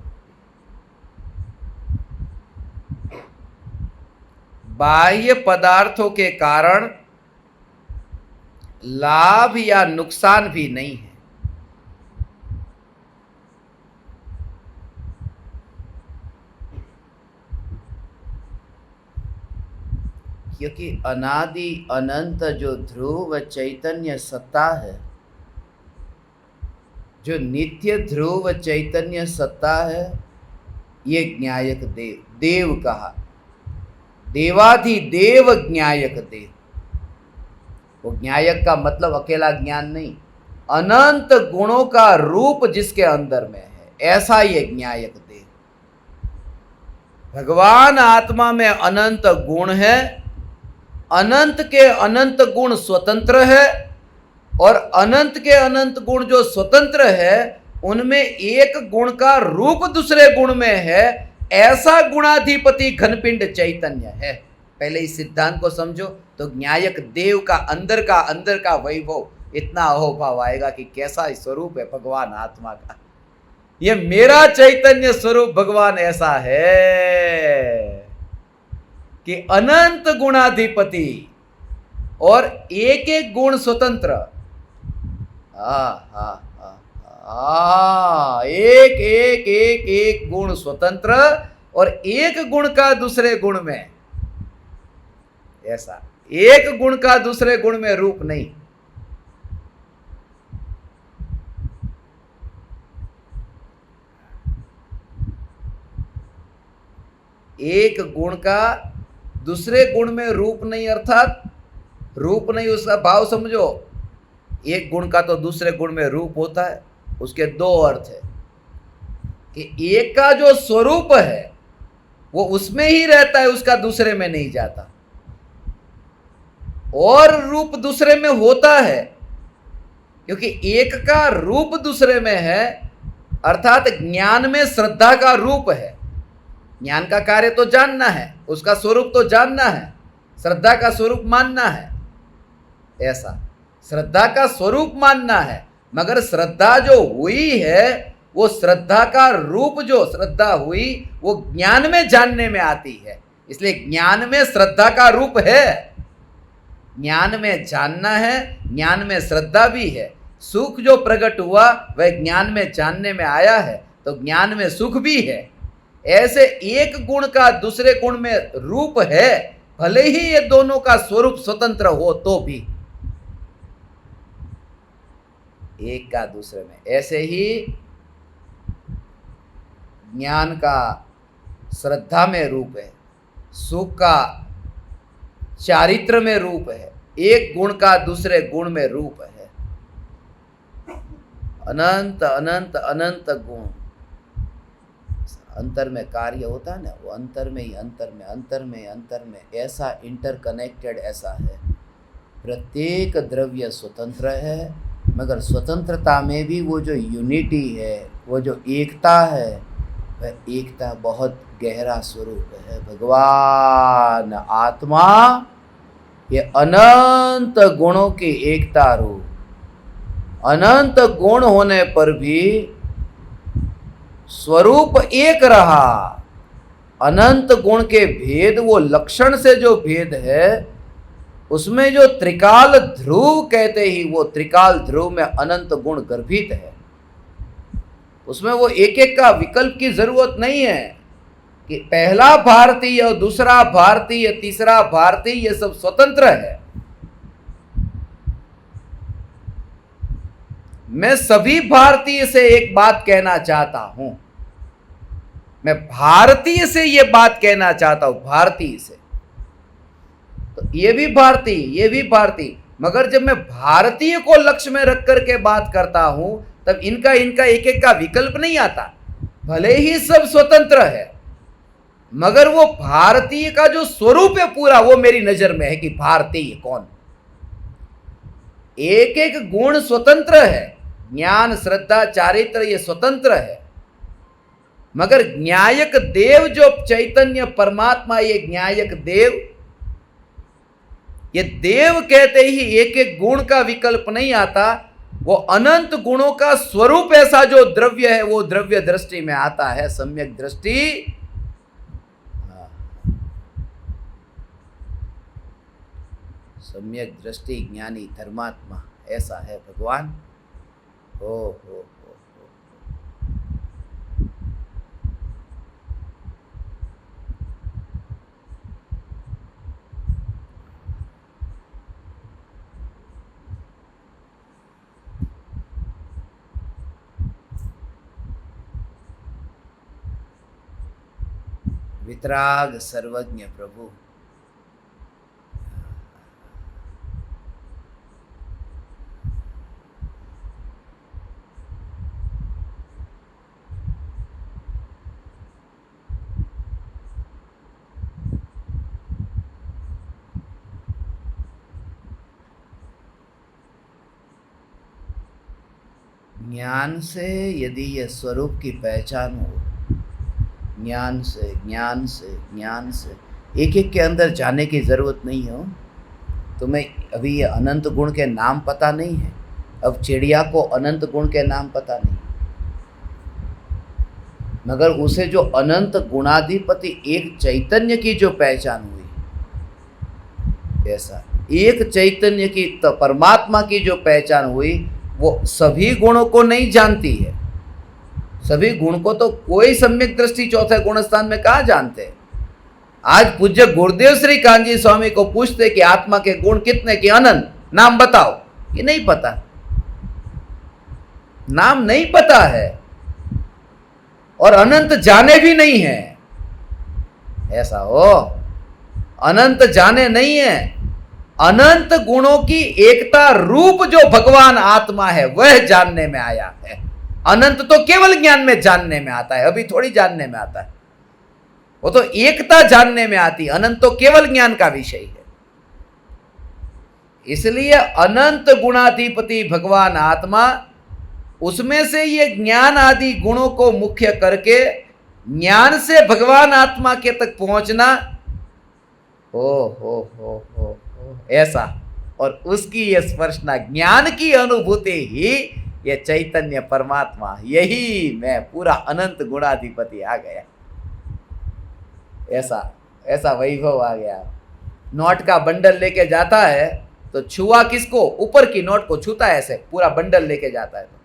बाह्य पदार्थों के कारण लाभ या नुकसान भी नहीं है। क्योंकि अनादि अनंत जो ध्रुव चैतन्य सत्ता है, जो नित्य ध्रुव चैतन्य सत्ता है, ये ज्ञायक देव, देव कहा, देवाधिदेव ज्ञायक देव। वो ज्ञायक का मतलब अकेला ज्ञान नहीं, अनंत गुणों का रूप जिसके अंदर में है, ऐसा ये ज्ञायक देव। भगवान आत्मा में अनंत गुण है, अनंत के अनंत गुण स्वतंत्र है, और अनंत के अनंत गुण जो स्वतंत्र है उनमें एक गुण का रूप दूसरे गुण में है, ऐसा गुणाधिपति घनपिंड चैतन्य है। पहले इस सिद्धांत को समझो तो ज्ञायक देव का अंदर का वैभव, इतना अहोभाव आएगा कि कैसा स्वरूप है भगवान आत्मा का। ये मेरा चैतन्य स्वरूप भगवान ऐसा है कि अनंत गुणाधिपति और एक एक गुण स्वतंत्र। एक एक एक एक गुण स्वतंत्र और एक गुण का दूसरे गुण में, ऐसा एक गुण का दूसरे गुण में रूप नहीं। एक गुण का दूसरे गुण में रूप नहीं, अर्थात रूप नहीं, उसका भाव समझो। एक गुण का तो दूसरे गुण में रूप होता है, उसके दो अर्थ है कि एक का जो स्वरूप है वो उसमें ही रहता है, उसका दूसरे में नहीं जाता, और रूप दूसरे में होता है। क्योंकि एक का रूप दूसरे में है, अर्थात ज्ञान में श्रद्धा का रूप है। ज्ञान का कार्य तो जानना है, उसका स्वरूप तो जानना है, श्रद्धा का स्वरूप मानना है। ऐसा श्रद्धा का स्वरूप मानना है, मगर श्रद्धा जो हुई है वो श्रद्धा का रूप, जो श्रद्धा हुई वो ज्ञान में जानने में आती है। इसलिए ज्ञान में श्रद्धा का रूप है, ज्ञान में जानना है, ज्ञान में श्रद्धा भी है। सुख जो प्रकट हुआ वह ज्ञान में जानने में आया है, तो ज्ञान में सुख भी है। ऐसे एक गुण का दूसरे गुण में रूप है, भले ही ये दोनों का स्वरूप स्वतंत्र हो तो भी, एक का दूसरे में। ऐसे ही ज्ञान का श्रद्धा में रूप है, सुख का चारित्र में रूप है, एक गुण का दूसरे गुण में रूप है। अनंत अनंत अनंत गुण, अंतर में कार्य होता है ना, वो अंतर में ही अंतर में अंतर में अंतर में ऐसा इंटरकनेक्टेड ऐसा है। प्रत्येक द्रव्य स्वतंत्र है, मगर स्वतंत्रता में भी वो जो यूनिटी है, वो जो एकता है, वह एकता बहुत गहरा स्वरूप है। भगवान आत्मा ये अनंत गुणों की एकता रूप, अनंत गुण होने पर भी स्वरूप एक रहा। अनंत गुण के भेद, वो लक्षण से जो भेद है, उसमें जो त्रिकाल ध्रुव कहते ही, वो त्रिकाल ध्रुव में अनंत गुण गर्भित है। उसमें वो एक एक का विकल्प की जरूरत नहीं है कि पहला भारतीय और दूसरा भारतीय, तीसरा भारतीय, ये सब स्वतंत्र है। मैं सभी भारतीय से एक बात कहना चाहता हूं, मैं भारतीय से ये बात कहना चाहता हूं, भारतीय से। तो ये भी भारतीय, ये भी भारतीय, मगर जब मैं भारतीय को लक्ष्य में रख करके बात करता हूं, तब इनका एक एक का विकल्प नहीं आता। भले ही सब स्वतंत्र है, मगर वो भारतीय का जो स्वरूप है पूरा, वो मेरी नजर में है कि भारतीय कौन। एक एक गुण स्वतंत्र है, ज्ञान श्रद्धा चारित्र ये स्वतंत्र है, मगर ज्ञायक देव जो चैतन्य परमात्मा, ये ज्ञायक देव, ये देव कहते ही एक एक गुण का विकल्प नहीं आता, वो अनंत गुणों का स्वरूप ऐसा जो द्रव्य है, वो द्रव्य दृष्टि में आता है, सम्यक दृष्टि। सम्यक दृष्टि ज्ञानी धर्मात्मा, ऐसा है भगवान। हो। वितराग सर्वज्ञ प्रभु। ज्ञान से यदि यह स्वरूप की पहचान हो, ज्ञान से एक एक के अंदर जाने की जरूरत नहीं हो। तुम्हें अभी ये अनंत गुण के नाम पता नहीं है, अब चिड़िया को अनंत गुण के नाम पता नहीं, मगर उसे जो अनंत गुणाधिपति एक चैतन्य की जो पहचान हुई, ऐसा एक चैतन्य की तो परमात्मा की जो पहचान हुई, वो सभी गुणों को नहीं जानती है। सभी गुण को तो कोई सम्यक दृष्टि चौथे गुण स्थान में कहाँ जानते हैं। आज पूज्य गुरुदेव श्री कांजी स्वामी को पूछते कि आत्मा के गुण कितने, कि अनंत, नाम बताओ, कि नहीं पता, नाम नहीं पता है और अनंत जाने भी नहीं है। ऐसा हो, अनंत जाने नहीं है, अनंत गुणों की एकता रूप जो भगवान आत्मा है वह जानने में आया है। अनंत तो केवल ज्ञान में जानने में आता है, अभी थोड़ी जानने में आता है, वो तो एकता जानने में आती है, अनंत तो केवल ज्ञान का विषय है। इसलिए अनंत गुणाधिपति भगवान आत्मा, उसमें से ये ज्ञान आदि गुणों को मुख्य करके ज्ञान से भगवान आत्मा के तक पहुंचना, हो ऐसा, और उसकी ये स्पर्शना, ज्ञान की अनुभूति ही ये चैतन्य परमात्मा, यही मैं पूरा अनंत गुणाधिपति आ गया, ऐसा वैभव आ गया। नोट का बंडल लेके जाता है तो छुआ किसको, ऊपर की नोट को छूता है, ऐसे पूरा बंडल लेके जाता है, तो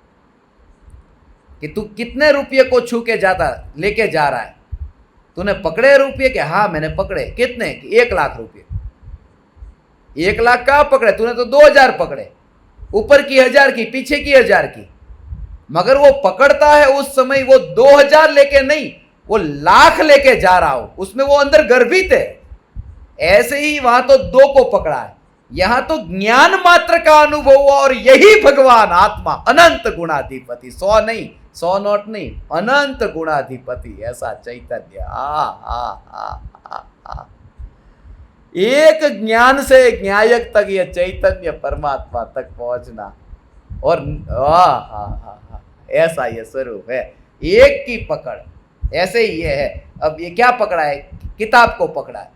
कि तू कितने रुपये को छू के जाता लेके जा रहा है, तूने पकड़े रुपये के, हाँ मैंने पकड़े, कितने, 1 लाख रुपये। 1 लाख कहाँ पकड़े तूने, तो 2000 पकड़े, ऊपर की 1000 की, पीछे की 1000 की, मगर वो पकड़ता है उस समय वो 2000 लेके नहीं, वो लाख लेके जा रहा हो, उसमें वो अंदर गर्भित है। ऐसे ही वहां तो 2 को पकड़ा है, यहां तो ज्ञान मात्र का अनुभव हुआ, और यही भगवान आत्मा अनंत गुणाधिपति, 100 नहीं, 100 नोट नहीं, अनंत गुणाधिपति, ऐसा चैतन्य। एक ज्ञान से ज्ञायक तक ये चैतन्य परमात्मा तक पहुंचना, और ऐसा ये स्वरूप है, एक की पकड़, ऐसे ही ये है। अब ये क्या पकड़ा है, किताब को पकड़ा है।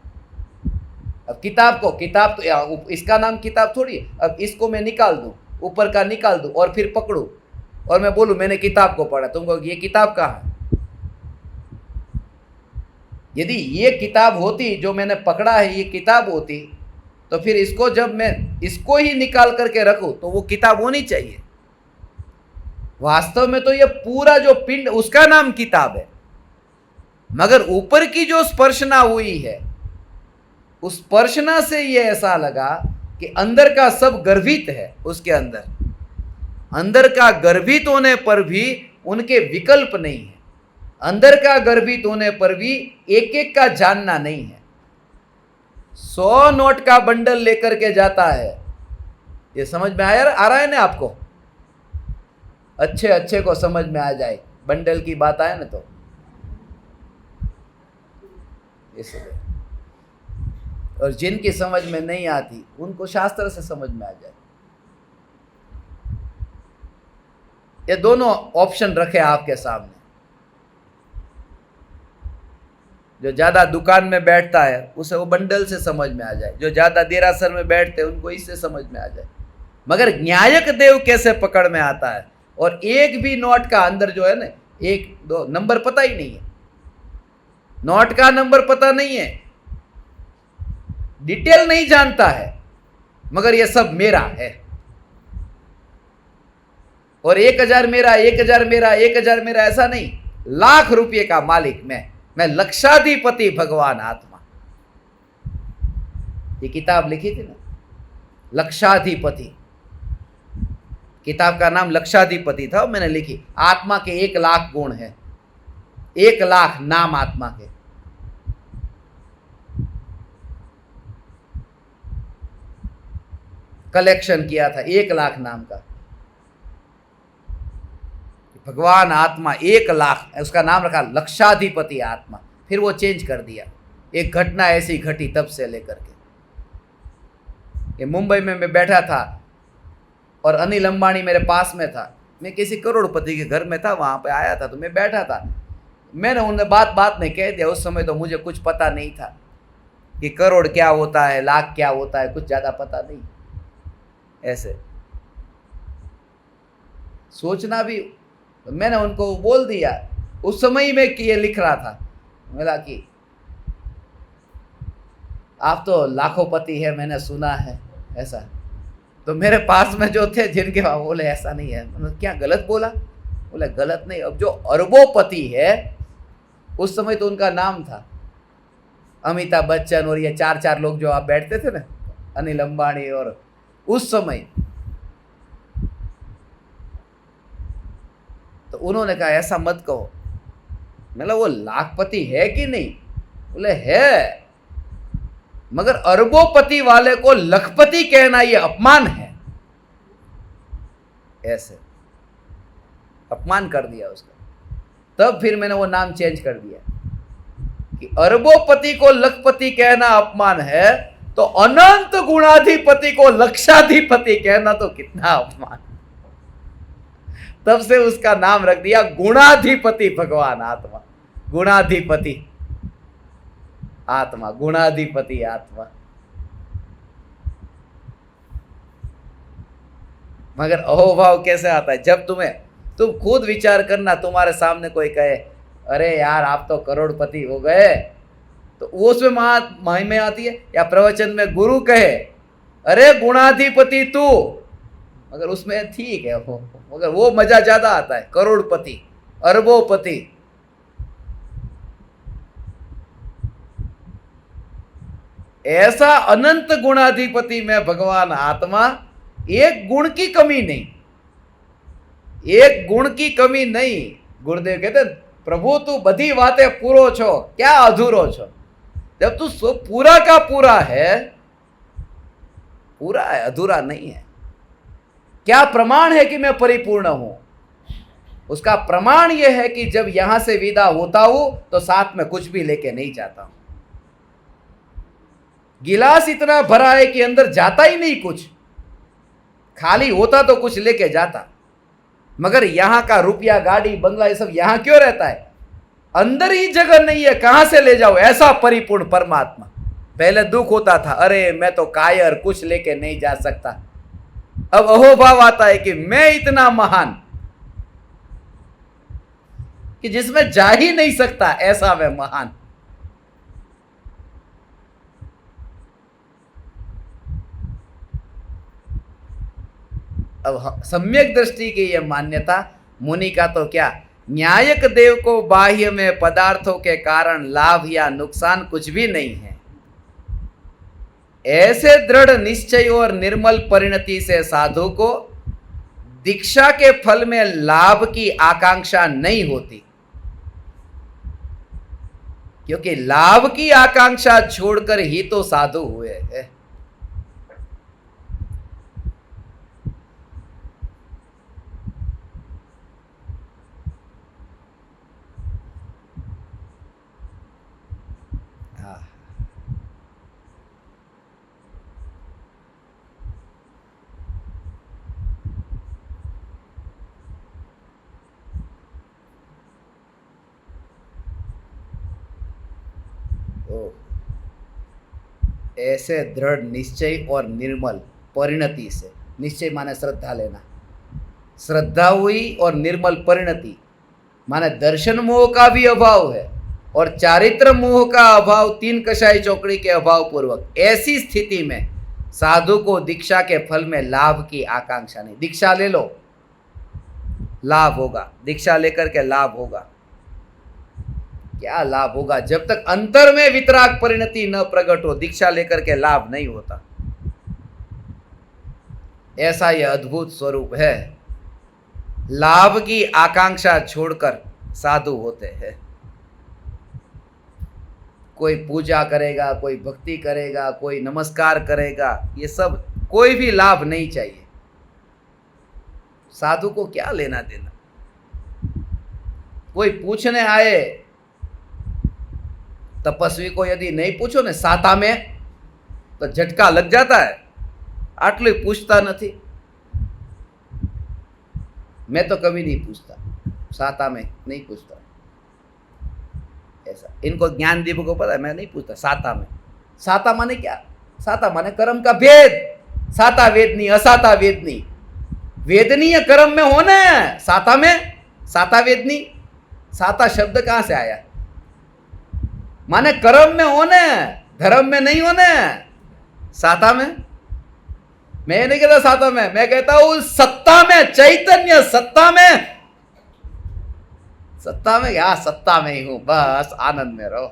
अब किताब तो इसका नाम किताब थोड़ी है। अब इसको मैं निकाल दूं, ऊपर का निकाल दूं और फिर पकड़ूं और मैं बोलूं मैंने किताब को पढ़ा, तुमको ये किताब कहाँ है? यदि ये किताब होती जो मैंने पकड़ा है, ये किताब होती, तो फिर इसको जब मैं इसको ही निकाल करके रखूं तो वो किताब होनी चाहिए। वास्तव में तो ये पूरा जो पिंड, उसका नाम किताब है, मगर ऊपर की जो स्पर्शना हुई है, उस स्पर्शना से ये ऐसा लगा कि अंदर का सब गर्भित है उसके अंदर। अंदर का गर्भित होने पर भी उनके विकल्प नहीं है, अंदर का गर्भित होने पर भी एक एक का जानना नहीं है। 100 नोट का बंडल लेकर के जाता है, ये समझ में आ रहा है ना आपको? अच्छे को समझ में आ जाए, बंडल की बात आए ना तो इसलिए। और जिनकी समझ में नहीं आती उनको शास्त्र से समझ में आ जाए। ये दोनों ऑप्शन रखे आपके सामने। जो ज्यादा दुकान में बैठता है उसे वो बंडल से समझ में आ जाए, जो ज्यादा देरासर में बैठते हैं उनको इससे समझ में आ जाए, मगर न्यायक देव कैसे पकड़ में आता है। और एक भी नोट का अंदर जो है ना, 1 2 नंबर पता ही नहीं है, नोट का नंबर पता नहीं है, डिटेल नहीं जानता है, मगर ये सब मेरा है। और 1000 मेरा, 1000 मेरा, 1000 मेरा, ऐसा नहीं। लाख रुपये का मालिक मैं लक्षाधिपति भगवान आत्मा। ये किताब लिखी थी ना, लक्षाधिपति। किताब का नाम लक्षाधिपति था, मैंने लिखी। आत्मा के 1 लाख गुण है, 1 लाख नाम आत्मा के। कलेक्शन किया था 1 लाख नाम का। भगवान आत्मा 1 लाख, उसका नाम रखा लक्षाधिपति आत्मा। फिर वो चेंज कर दिया। एक घटना ऐसी घटी तब से लेकर के। ये मुंबई में मैं बैठा था और अनिल अंबानी मेरे पास में था। मैं किसी करोड़पति के घर में था, वहां पे आया था, तो मैं बैठा था। मैंने उन्हें बात में कह दिया। उस समय तो मुझे कुछ पता नहीं था कि करोड़ क्या होता है, लाख क्या होता है, कुछ ज़्यादा पता नहीं। ऐसे सोचना भी, मैंने उनको बोल दिया। उस समय में कि ये लिख रहा था, बोला कि आप तो लाखोपति है, मैंने सुना है ऐसा। तो मेरे पास में जो थे, जिनके वहाँ, बोले ऐसा नहीं है। मैंने क्या गलत बोला? बोले गलत नहीं। अब जो अरबोपति है, उस समय तो उनका नाम था अमिताभ बच्चन और ये 4 लोग जो आप बैठते थे ना, अनिल अंबानी। और उस समय तो उन्होंने कहा ऐसा मत कहो। मतलब वो लाखपति है कि नहीं? बोले है, मगर अरबोपति वाले को लखपति कहना ये अपमान है। ऐसे अपमान कर दिया उसका। तब फिर मैंने वो नाम चेंज कर दिया कि अरबोपति को लखपति कहना अपमान है, तो अनंत गुणाधिपति को लक्षाधिपति कहना तो कितना अपमान। तब से उसका नाम रख दिया गुणाधिपति भगवान आत्मा। गुणाधिपति आत्मा, गुणाधिपति आत्मा। मगर अहोभाव कैसे आता है? जब तुम खुद विचार करना, तुम्हारे सामने कोई कहे अरे यार आप तो करोड़पति हो गए, तो उसमें महिमा आती है। या प्रवचन में गुरु कहे अरे गुणाधिपति तू, मगर उसमें ठीक है वो, मगर वो मजा ज्यादा आता है। करोड़पति, अरबोपति। ऐसा अनंत गुणाधिपति में भगवान आत्मा, एक गुण की कमी नहीं, एक गुण की कमी नहीं। गुरुदेव कहते प्रभु तू बधी बातें पूरो छो, क्या अधूरो छो। जब तू पूरा का पूरा है, पूरा है, अधूरा नहीं है। क्या प्रमाण है कि मैं परिपूर्ण हूं? उसका प्रमाण यह है कि जब यहां से विदा होता हूं तो साथ में कुछ भी लेके नहीं जाता हूं। गिलास इतना भरा है कि अंदर जाता ही नहीं कुछ, खाली होता तो कुछ लेके जाता। मगर यहां का रुपया, गाड़ी, बंगला, ये सब यहां क्यों रहता है? अंदर ही जगह नहीं है, कहां से ले जाओ? ऐसा परिपूर्ण परमात्मा। पहले दुख होता था, अरे मैं तो कायर, कुछ लेके नहीं जा सकता। अब अहोभाव आता है कि मैं इतना महान कि जिसमें जा ही नहीं सकता, ऐसा मैं महान। अब सम्यक दृष्टि की यह मान्यता, मुनि का तो क्या, न्यायक देव को बाह्य में पदार्थों के कारण लाभ या नुकसान कुछ भी नहीं है। ऐसे दृढ़ निश्चय और निर्मल परिणति से साधु को दीक्षा के फल में लाभ की आकांक्षा नहीं होती, क्योंकि लाभ की आकांक्षा छोड़कर ही तो साधु हुए हैं। ऐसे दृढ़ निश्चय और निर्मल परिणति से, निश्चय माने श्रद्धा लेना, श्रद्धा हुई और निर्मल परिणति माने दर्शन मोह का भी अभाव है और चारित्र मोह का अभाव, तीन कषाय चौकड़ी के अभाव पूर्वक। ऐसी स्थिति में साधु को दीक्षा के फल में लाभ की आकांक्षा नहीं। दीक्षा ले लो, लाभ होगा, दीक्षा लेकर के लाभ होगा। क्या लाभ होगा? जब तक अंतर में वितराग परिणति न प्रकट हो, दीक्षा लेकर के लाभ नहीं होता। ऐसा यह अद्भुत स्वरूप है। लाभ की आकांक्षा छोड़कर साधु होते हैं। कोई पूजा करेगा, कोई भक्ति करेगा, कोई नमस्कार करेगा, ये सब कोई भी लाभ नहीं चाहिए। साधु को क्या लेना देना? कोई पूछने आए, तपस्वी को यदि नहीं पूछो ने साता में, तो झटका लग जाता है। आटलू पूछता नहीं। मैं तो कभी नहीं पूछता, साता में नहीं पूछता। ऐसा इनको ज्ञान दीप को पता है, मैं नहीं पूछता साता में। साता माने क्या? साता माने कर्म का भेद। साता वेदनी, असाता वेदनी। वेदनीय कर्म में होना है, साता में साता वेदनी। साता शब्द कहां से आया? माने कर्म में होने, धर्म में नहीं होने। साता में मैं नहीं कहता, साता में मैं कहता हूं सत्ता में, चैतन्य सत्ता में। सत्ता में क्या? सत्ता में ही हूं, बस आनंद में रहो।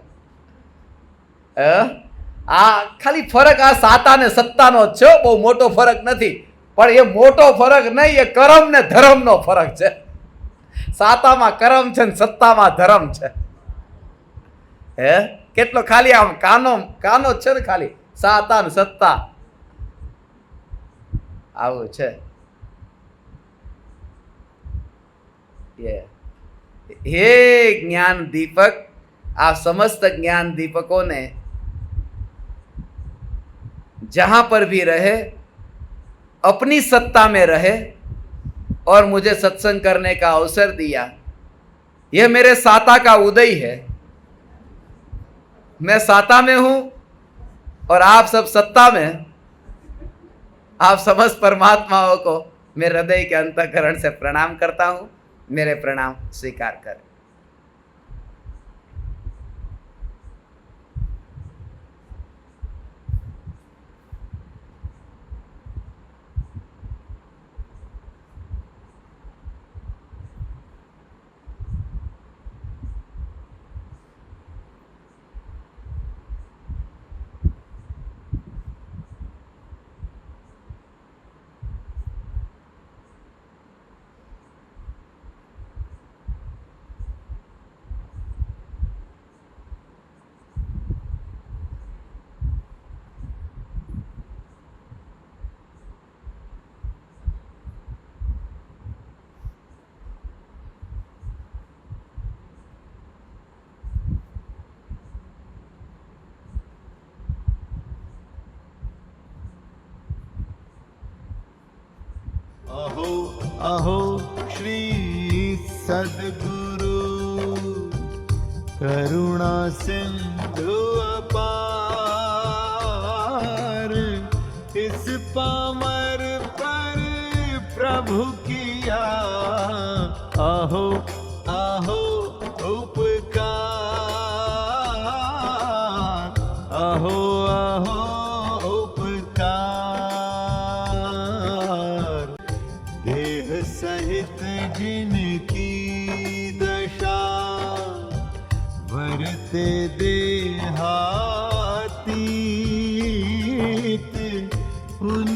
खाली फरक आ साता ने सत्ता नो छो, बहु मोटो फरक नहीं। पर ये मोटो फरक नहीं, ये कर्म ने धर्म नो फरक छे। साता में कर्म छे, सत्ता में धर्म छे। કેટલો ખાલી આમ કાનો કાનો છે ને, ખાલી સાતા ને સત્તા આવું છે। हे ज्ञान दीपक, आप समस्त ज्ञान दीपकों ने जहां पर भी रहे अपनी सत्ता में रहे और मुझे सत्संग करने का अवसर दिया। यह मेरे साता का उदय है। मैं साता में हूं और आप सब सत्ता में। आप समस्त परमात्माओं को मैं हृदय के अंतःकरण से प्रणाम करता हूं। मेरे प्रणाम स्वीकार करें। अहो अहो श्री सद्गुरु करुणा सिंधु अपार, इस पामर पर प्रभु किया अहो अहो उपकार, अहो अहो सहित जिनकी दशा वरते देहातीत, उन